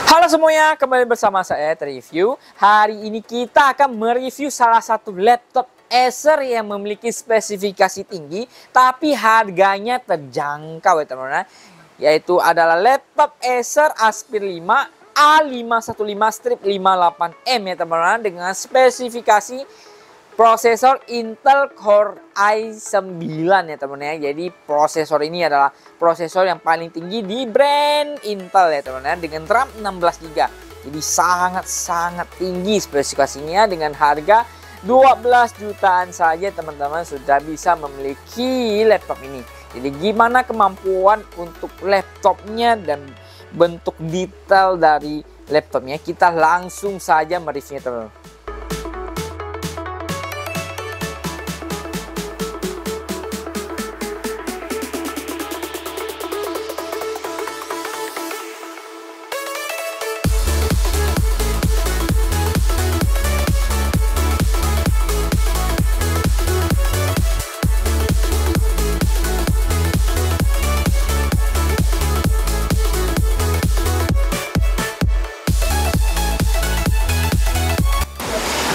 Halo semuanya, kembali bersama saya Review. Hari ini kita akan mereview salah satu laptop Acer yang memiliki spesifikasi tinggi tapi harganya terjangkau ya teman-teman. Yaitu adalah laptop Acer Aspir 5 A515-58M ya teman-teman, dengan spesifikasi prosesor Intel Core i9 ya teman-teman ya. Jadi prosesor ini adalah prosesor yang paling tinggi di brand Intel ya teman-teman, dengan RAM 16GB. Jadi sangat-sangat tinggi spesifikasinya. Dengan harga 12 jutaan saja teman-teman sudah bisa memiliki laptop ini. Jadi gimana kemampuan untuk laptopnya dan bentuk detail dari laptopnya, kita langsung saja mereviewnya teman-teman.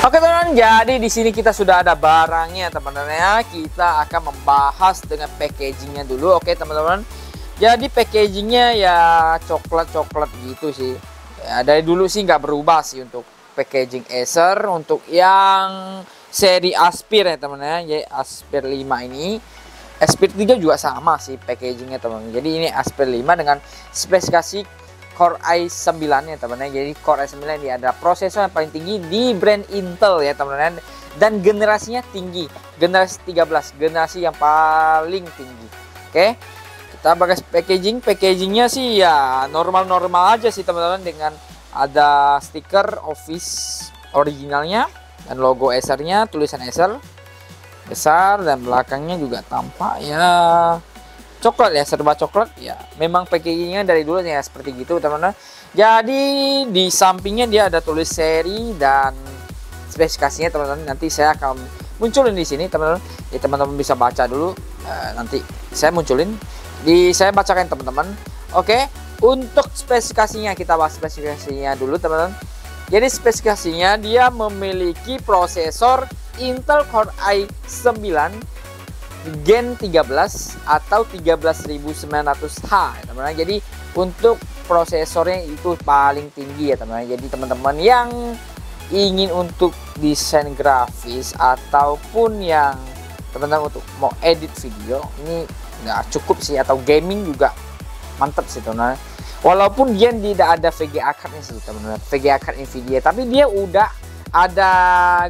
Oke teman-teman, jadi di sini kita sudah ada barangnya teman-teman ya. Kita akan membahas dengan packagingnya dulu. Oke teman-teman, jadi packagingnya ya coklat-coklat gitu sih ya. Dari dulu sih nggak berubah sih untuk packaging Acer untuk yang seri Aspir ya teman-teman ya. Jadi Aspir 5 ini, Aspir 3 juga sama sih packagingnya teman-teman. Jadi ini Aspir 5 dengan spesifikasi Core i9 ya teman-teman. Jadi Core i9 ini adalah prosesor yang paling tinggi di brand Intel ya teman-teman, dan generasinya tinggi, generasi 13, generasi yang paling tinggi. Oke, kita bahas packagingnya sih ya normal-normal aja sih teman-teman, dengan ada stiker Office originalnya dan logo Acernya, tulisan Acer besar, dan belakangnya juga tampak ya coklat ya, serba coklat ya. Memang packagingnya dari dulu ya seperti gitu teman-teman. Jadi di sampingnya dia ada tulis seri dan spesifikasinya teman-teman. Nanti saya akan munculin di sini teman-teman. Ya teman-teman bisa baca dulu. Nanti saya munculin. Saya bacakan teman-teman. Oke, untuk spesifikasinya kita bahas spesifikasinya dulu teman-teman. Jadi spesifikasinya dia memiliki prosesor Intel Core i9 Gen 13 atau 13900H ya teman-teman. Jadi untuk prosesornya itu paling tinggi ya teman-teman. Jadi teman-teman yang ingin untuk desain grafis ataupun yang teman-teman untuk mau edit video, ini nggak cukup sih, atau gaming juga mantap sih teman-teman. Walaupun dia tidak ada VGA card-nya sih teman-teman, VGA card Nvidia, tapi dia udah ada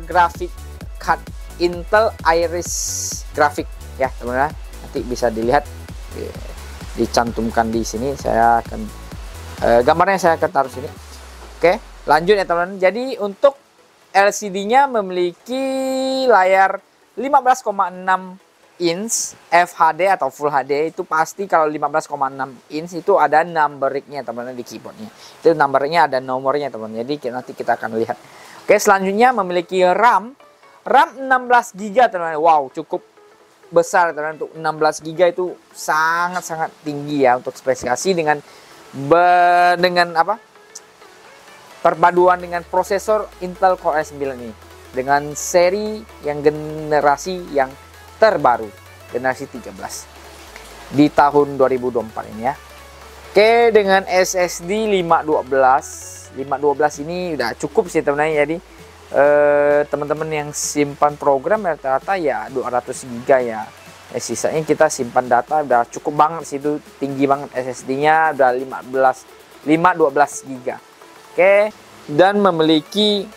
grafik card Intel Iris grafik ya teman-teman. Nanti bisa dilihat, dicantumkan di sini. Saya akan gambarnya saya akan taruh sini. Oke, lanjut ya teman-teman. Jadi untuk LCD-nya memiliki layar 15,6 inch FHD atau Full HD. Itu pasti kalau 15,6 inch itu ada numbering-nya teman-teman di keyboardnya. Itu numbering-nya ada nomornya teman-teman. Jadi nanti kita akan lihat. Oke, selanjutnya memiliki RAM 16GB teman-teman. Wow, cukup besar teman-teman. Untuk 16GB itu sangat-sangat tinggi ya untuk spesifikasi, dengan apa, perpaduan dengan prosesor Intel Core i9 ini dengan seri yang generasi yang terbaru, generasi 13 di tahun 2024 ini ya. Oke, dengan SSD 512 ini udah cukup sih teman-teman. Jadi teman-teman yang simpan program rata-rata ya 200 GB ya. Sisanya kita simpan data udah cukup banget sih, itu tinggi banget SSD-nya, udah 512 GB. Oke, dan memiliki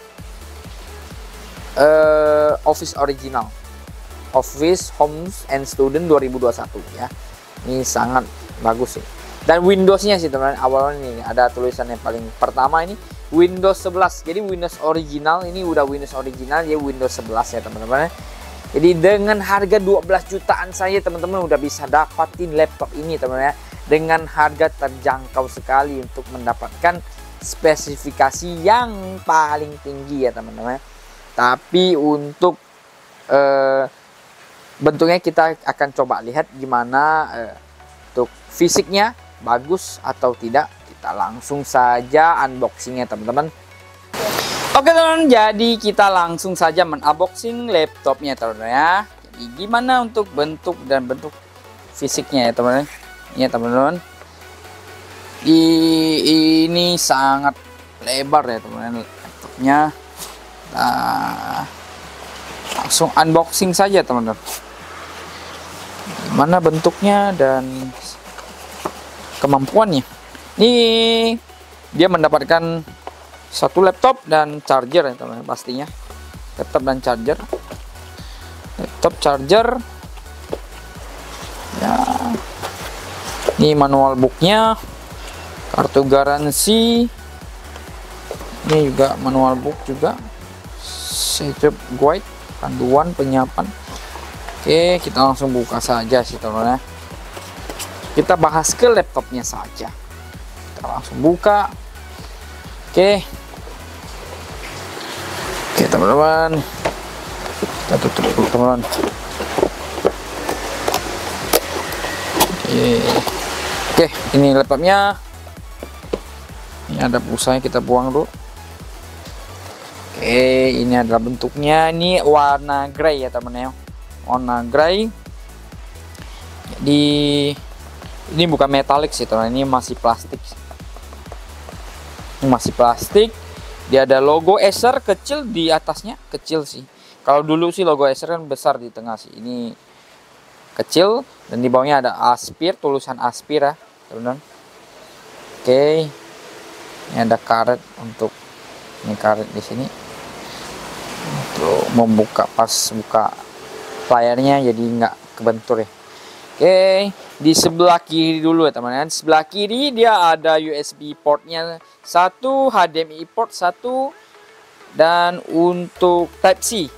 Office original, Office Home and Student 2021 ya. Ini sangat bagus sih. Dan Windows-nya sih teman-teman, awalnya nih ada tulisan yang paling pertama ini Windows 11. Jadi Windows original, ini udah Windows original ya, Windows 11 ya teman-teman. Jadi dengan harga 12 jutaan saja teman-teman udah bisa dapatin laptop ini teman-teman ya, dengan harga terjangkau sekali untuk mendapatkan spesifikasi yang paling tinggi ya teman-teman. Tapi untuk bentuknya kita akan coba lihat gimana untuk fisiknya bagus atau tidak. kita langsung saja unboxingnya teman-teman. Oke teman-teman, jadi kita langsung saja men-unboxing laptopnya teman-teman ya. Jadi gimana untuk bentuk dan bentuk fisiknya ya teman-teman. Ini ya teman-teman. Ini sangat lebar ya teman-teman laptopnya. Nah, langsung unboxing saja teman-teman. Gimana bentuknya dan kemampuannya. Ini dia mendapatkan satu laptop dan charger ya teman-teman, pastinya laptop dan charger. Laptop charger ya. Ini manual booknya, kartu garansi, ini juga manual book juga, setup guide, panduan penyiapan. Oke, kita langsung buka saja sih teman-teman. Kita bahas ke laptopnya saja. Kita langsung buka. Oke teman-teman, kita tutup dulu teman-teman. Oke, ini laptopnya. Ini ada pulsanya, kita buang dulu. Oke, ini adalah bentuknya. Ini warna grey ya teman-teman, warna grey. Jadi ini bukan metalik sih teman, ini masih plastik. Ini masih plastik. Dia ada logo Acer kecil di atasnya, kecil sih. Kalau dulu sih logo Acer kan besar di tengah sih. Ini kecil dan di bawahnya ada Aspir, tulisan Aspir ya, teman-teman. Oke. Ini ada karet untuk ini karet di sini. Untuk membuka pas buka layarnya jadi nggak kebentur ya. Oke, di sebelah kiri dulu ya teman-teman. Sebelah kiri dia ada USB portnya satu, HDMI port satu, dan untuk Type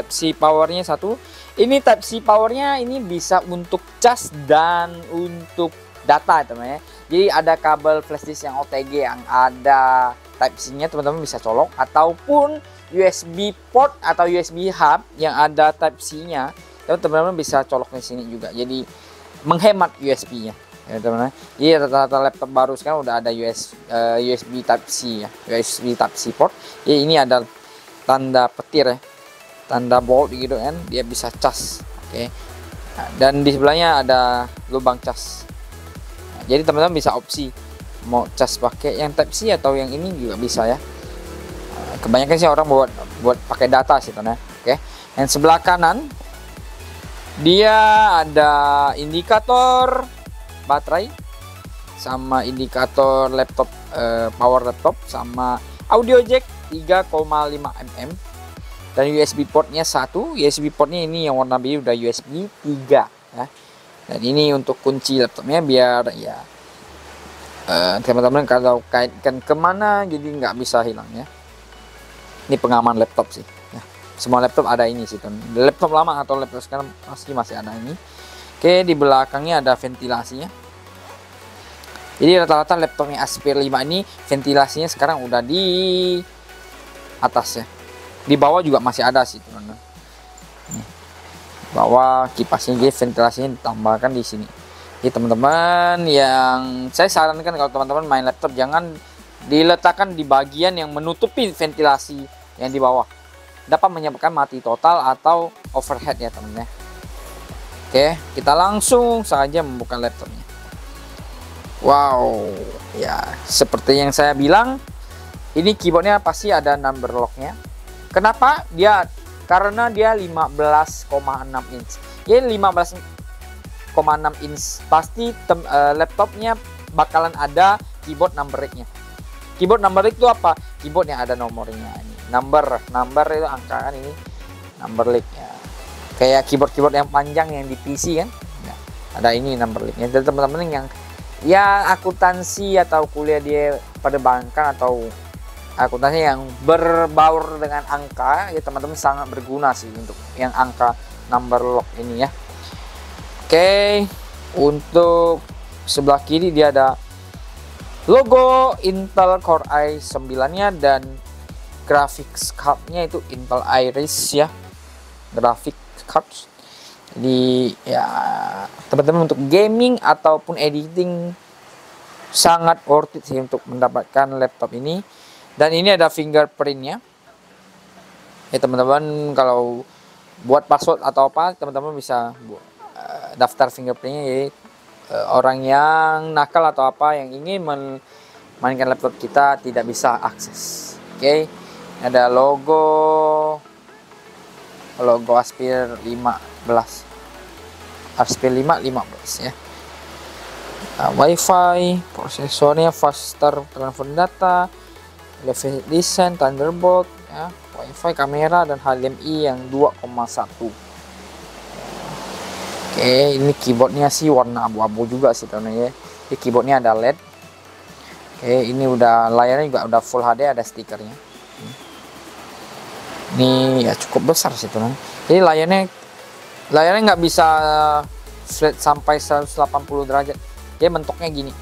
C powernya satu. Ini Type C powernya ini bisa untuk cas dan untuk data teman-teman ya. Jadi ada kabel flash disk yang OTG yang ada Type C-nya teman-teman bisa colok, ataupun USB port atau USB hub yang ada Type C-nya teman-teman bisa colok di sini juga. Jadi menghemat USB-nya ya teman-teman. Jadi rata-rata laptop baru sekarang udah ada USB Type C ya, USB Type C port. Jadi ini ada tanda petir ya, tanda bolt gitu kan, dia bisa cas. Oke. Nah, dan di sebelahnya ada lubang cas. Nah, jadi teman-teman bisa opsi mau cas pakai yang Type C atau yang ini juga bisa ya. Nah, kebanyakan sih orang buat pakai data sih teman-teman. Oke. Yang sebelah kanan dia ada indikator baterai sama indikator laptop, power laptop, sama audio jack 3,5 mm dan USB portnya satu. USB portnya ini yang warna biru udah USB 3 ya. Dan ini untuk kunci laptopnya biar ya teman-teman kalau kaitkan kemana jadi nggak bisa hilang ya. Ini pengaman laptop sih ya. Semua laptop ada ini sih teman. Laptop lama atau laptop sekarang masih ada ini. Oke, di belakangnya ada ventilasinya. Jadi rata-rata laptopnya Aspir 5 ini ventilasinya sekarang udah di atas ya. Di bawah juga masih ada sih teman-teman. Bawah kipasnya, jadi ventilasinya ditambahkan di sini. Jadi teman-teman, yang saya sarankan kalau teman-teman main laptop jangan diletakkan di bagian yang menutupi ventilasi yang di bawah. Dapat menyebabkan mati total atau overhead ya teman-teman. Oke, kita langsung saja membuka laptopnya. Wow, ya seperti yang saya bilang, ini keyboardnya pasti ada number locknya. Kenapa? Karena dia 15,6 inch. Jadi 15,6 inch pasti laptopnya bakalan ada keyboard numberiknya. Keyboard numberik itu apa? Keyboard yang ada nomornya ini. Number itu angka kan, ini number leak-nya. Kayak keyboard yang panjang yang di PC kan. Nah, ada ini number leak-nya. Jadi teman-teman yang ya akuntansi atau kuliah dia pada perbankan atau akuntansi yang berbaur dengan angka, ya teman-teman sangat berguna sih untuk yang angka number lock ini ya. Oke, untuk sebelah kiri dia ada logo Intel Core i9-nya dan graphics card-nya itu Intel Iris ya, graphics card. Jadi ya teman-teman untuk gaming ataupun editing sangat worth it sih untuk mendapatkan laptop ini. Dan ini ada fingerprintnya ya teman-teman. Kalau buat password atau apa, teman-teman bisa daftar fingerprintnya. Jadi orang yang nakal atau apa yang ingin memainkan laptop kita tidak bisa akses. Oke. Ada logo Aspir 15 ya. WiFi, prosesornya faster transfer data, level design, Thunderbolt ya, WiFi, kamera, dan HDMI yang 2,1. Oke, ini keyboardnya sih warna abu-abu juga sih teman-teman ya. Di keyboardnya ada LED. Oke, ini udah layarnya juga udah Full HD, ada stikernya. Ini ya cukup besar sih teman. Jadi layarnya nggak bisa flat sampai 180 derajat. Dia mentoknya gini.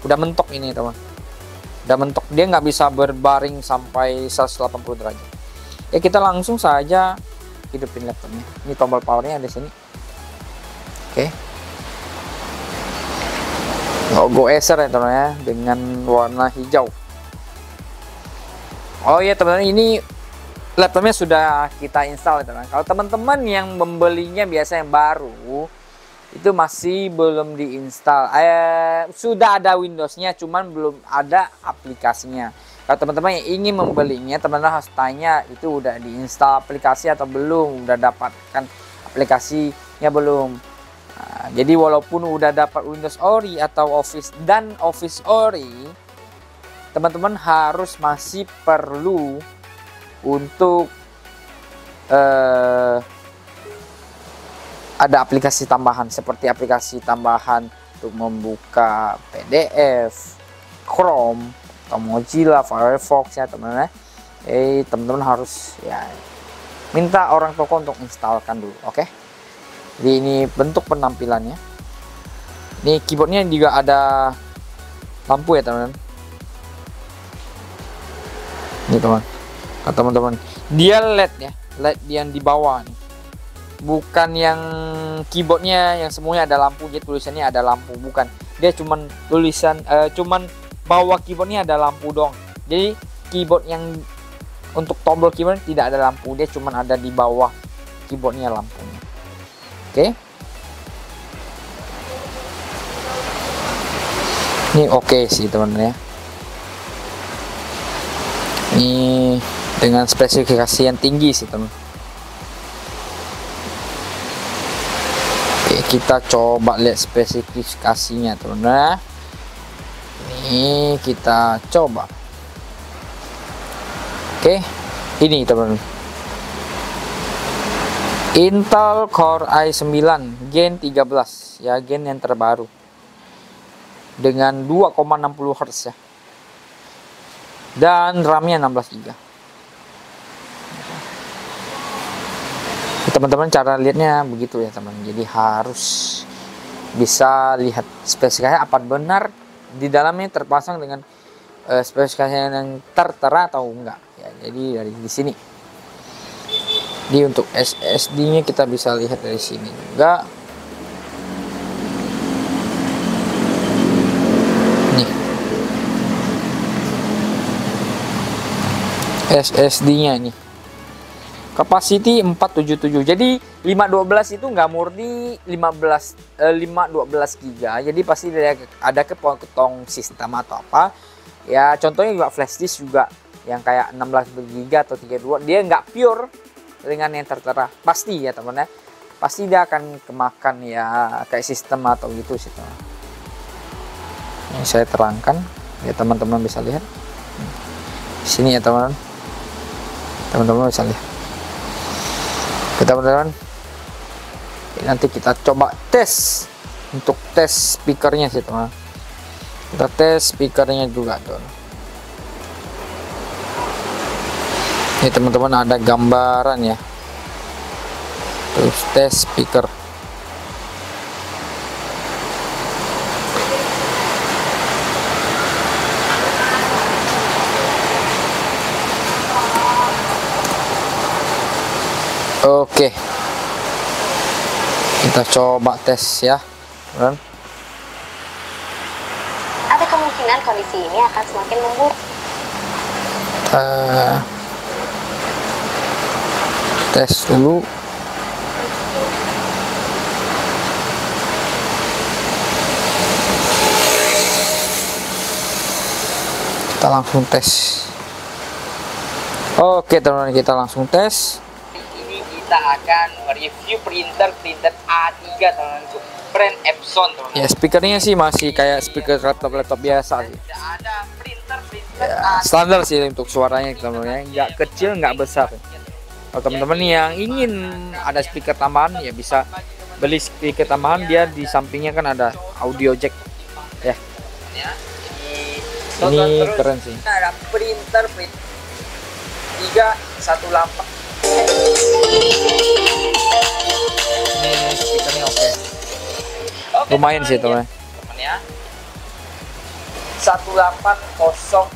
Udah mentok ini teman. Udah mentok. Dia nggak bisa berbaring sampai 180 derajat. Ya kita langsung saja hidupin laptopnya. Ini tombol powernya ada sini. Oke. Logo Acer ya teman ya, dengan warna hijau. Oh iya teman-teman, ini laptopnya sudah kita install ya teman. Kalau teman-teman yang membelinya biasa yang baru itu masih belum diinstal, sudah ada Windowsnya cuman belum ada aplikasinya. Kalau teman-teman yang ingin membelinya, teman-teman harus tanya itu udah diinstal aplikasi atau belum, udah dapatkan aplikasinya belum. Nah, jadi walaupun udah dapat Windows Ori atau Office dan Office Ori, teman-teman harus masih perlu untuk ada aplikasi tambahan, seperti aplikasi tambahan untuk membuka PDF, Chrome, atau Mozilla, Firefox ya teman-teman. Teman-teman harus ya minta orang toko untuk instalkan dulu, oke? Jadi ini bentuk penampilannya. Ini keyboardnya juga ada lampu ya teman-teman. Ini teman-teman, dia LED ya, LED yang di bawah nih. Bukan yang keyboardnya yang semuanya ada lampu, jadi tulisannya ada lampu, bukan. Dia cuman tulisan cuman bawah keyboardnya ada lampu dong. Jadi keyboard yang untuk tombol keyboard tidak ada lampu, dia cuman ada di bawah keyboardnya lampunya. Oke. Ini oke sih teman-teman ya. Ini dengan spesifikasi yang tinggi sih teman. Oke, kita coba lihat spesifikasinya teman-teman. Ini kita coba. Oke, ini teman-teman. Intel Core i9 Gen 13 ya, gen yang terbaru dengan 2,60 Hz ya, dan RAM-nya 16 GB. Teman-teman, cara lihatnya begitu ya teman. Jadi harus bisa lihat spesifikasinya apa benar di dalamnya terpasang dengan spesifikasi yang tertera atau enggak ya. Jadi dari di sini. Di untuk SSD-nya kita bisa lihat dari sini juga. Nih. SSD-nya nih. Capacity 477. Jadi 512 itu nggak murni 512 GB. Jadi pasti ada kepotong sistem atau apa. Ya contohnya juga flash disk juga yang kayak 16 GB atau 32, dia nggak pure dengan yang tertera, pasti ya teman ya, pasti dia akan kemakan ya kayak sistem atau gitu sih teman. Ini saya terangkan ya, teman-teman bisa lihat di sini ya teman-teman bisa lihat. Teman-teman, nanti kita coba tes untuk tes speakernya sih teman. Kita tes speakernya juga tuh. Ini teman-teman ada gambaran ya. Terus tes speaker. Oke. Kita coba tes ya. kondisi ini akan semakin memburuk. Tes dulu. Kita langsung tes. Oke teman-teman, kita langsung tes. Ini kita akan mereview printer A3 teman-teman, untuk brand Epson teman-teman. Ya, speakernya sih masih kayak speaker laptop biasa sih. Ada printer ya, standar sih untuk suaranya teman-teman, nggak kecil nggak besar. Kalau teman-teman yang ingin ada speaker tambahan ya bisa beli speaker tambahan, dia di sampingnya kan ada audio jack ya. Ini keren sih. Ada printer 318. Ini speakernya oke. Lumayan sih teman. Ya. 180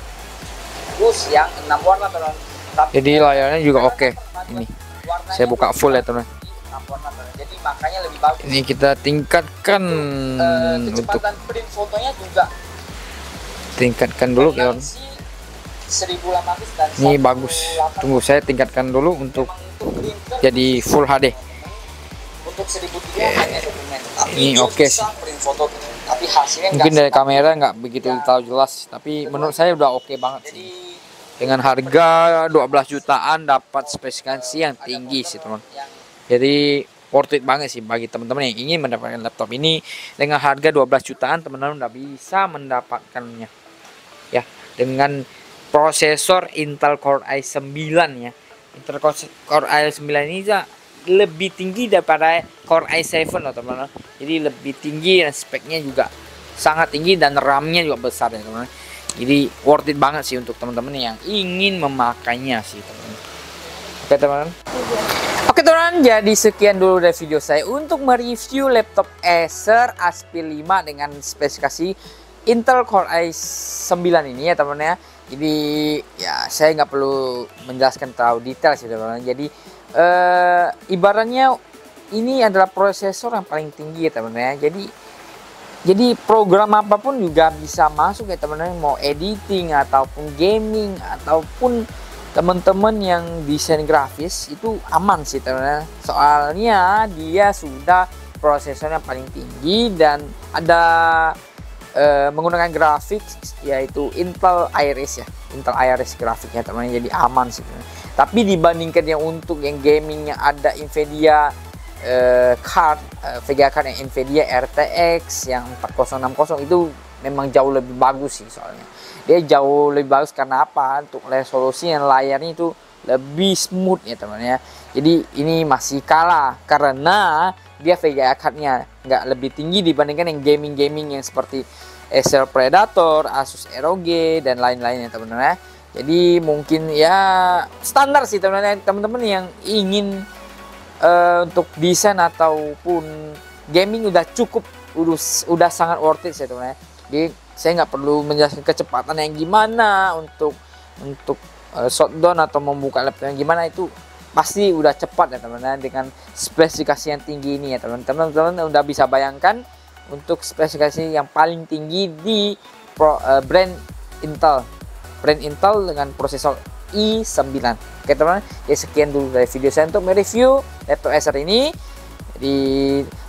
bus yang 6 warna teman. Jadi layarnya juga oke. Ini saya buka full ya teman. Jadi makanya lebih bagus. Ini kita tingkatkan untuk print fotonya juga. Tingkatkan dulu ya. 1800 dan ini bagus. Tunggu saya tingkatkan dulu untuk jadi full HD. Untuk 1003 hanya dokumen. Ini oke sih. Tapi hasilnya mungkin dari kamera nggak begitu tahu jelas, tapi menurut saya udah oke banget sih. Dengan harga 12 jutaan dapat spesifikasi yang tinggi sih teman. Jadi worth it banget sih bagi teman-teman yang ingin mendapatkan laptop ini. Dengan harga 12 jutaan teman-teman udah bisa mendapatkannya ya, dengan prosesor Intel Core i9 ya. Intel Core i9 ini lebih tinggi daripada Core i7 loh teman-teman. Jadi lebih tinggi dan speknya juga sangat tinggi dan RAM-nya juga besar ya teman-teman. Jadi worth it banget sih untuk teman-teman yang ingin memakainya sih teman-teman. Oke teman-teman. Oke teman-teman, jadi sekian dulu dari video saya untuk mereview laptop Acer Aspir 5 dengan spesifikasi Intel Core i9 ini ya teman-teman ya. Jadi ya saya nggak perlu menjelaskan terlalu detail sih teman-teman. Jadi ibaratnya ini adalah prosesor yang paling tinggi ya teman-teman ya. Jadi program apapun juga bisa masuk ya teman-teman, mau editing ataupun gaming ataupun teman-teman yang desain grafis itu aman sih teman-teman. Soalnya dia sudah prosesornya paling tinggi dan ada menggunakan grafik yaitu Intel Iris ya, Intel Iris grafiknya teman-teman, jadi aman sih teman-teman. Tapi dibandingkan yang untuk yang gaming yang ada Nvidia card, VGA card yang Nvidia RTX yang 4060 itu memang jauh lebih bagus sih, soalnya dia jauh lebih bagus karena apa? Untuk resolusi yang layarnya itu lebih smooth ya teman-teman ya. Jadi ini masih kalah karena dia VGA cardnya nggak lebih tinggi dibandingkan yang gaming yang seperti Acer Predator, Asus ROG dan lain-lainnya teman-teman ya. Jadi mungkin ya standar sih teman-teman yang ingin untuk desain ataupun gaming udah cukup, udah sangat worth it sih teman-teman. Jadi saya nggak perlu menjelaskan kecepatan yang gimana untuk shutdown atau membuka laptop yang gimana, itu pasti udah cepat ya teman-teman dengan spesifikasi yang tinggi ini ya teman-teman. Teman-teman udah bisa bayangkan untuk spesifikasi yang paling tinggi di brand Intel dengan prosesor i9. Oke teman-teman, ya sekian dulu dari video saya untuk mereview laptop Acer ini. Jadi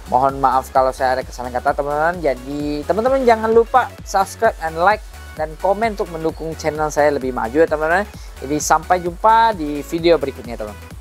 mohon maaf kalau saya ada kesalahan kata teman-teman. Jadi teman-teman jangan lupa subscribe and like dan komen untuk mendukung channel saya lebih maju ya teman-teman. Jadi sampai jumpa di video berikutnya teman-teman.